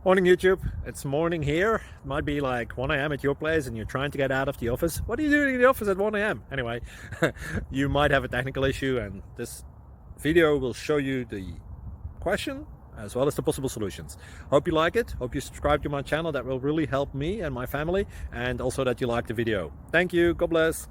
Morning YouTube, it's morning here. It might be like 1 a.m. at your place and you're trying to get out of the office. What are you doing in the office at 1 a.m.? Anyway, you might have a technical issue and this video will show you the question as well as the possible solutions. Hope you like it, hope you subscribe to my channel. That will really help me and my family, and also that you like the video. Thank you, God bless.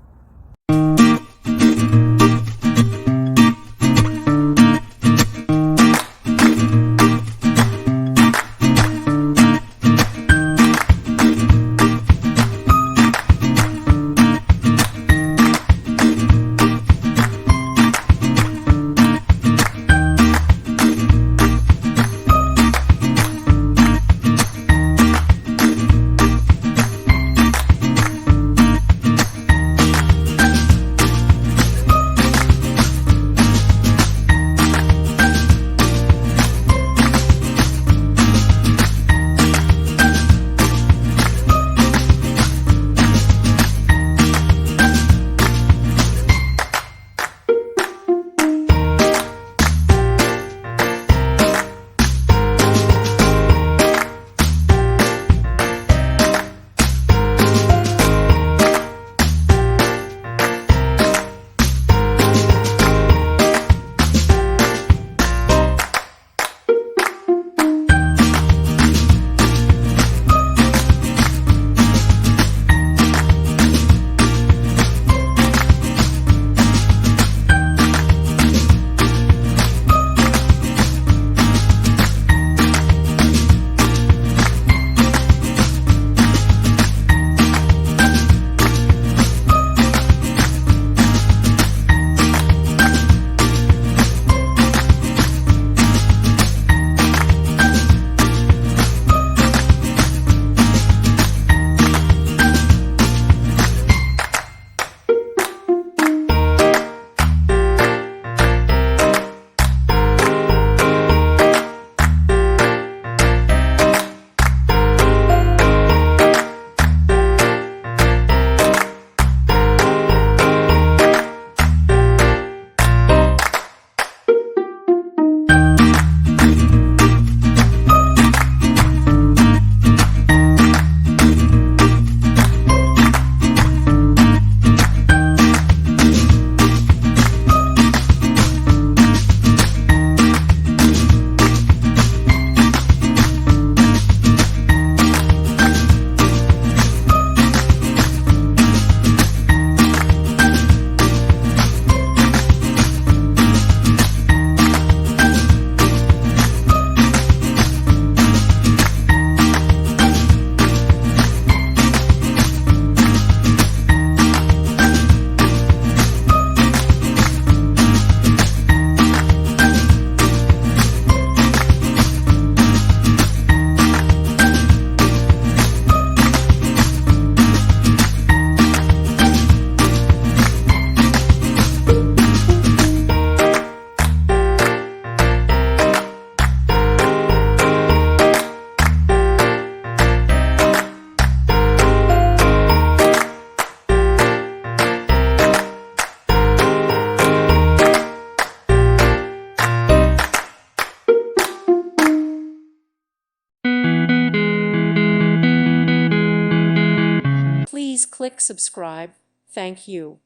Please click subscribe. Thank you.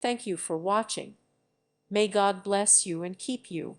Thank you for watching. May God bless you and keep you.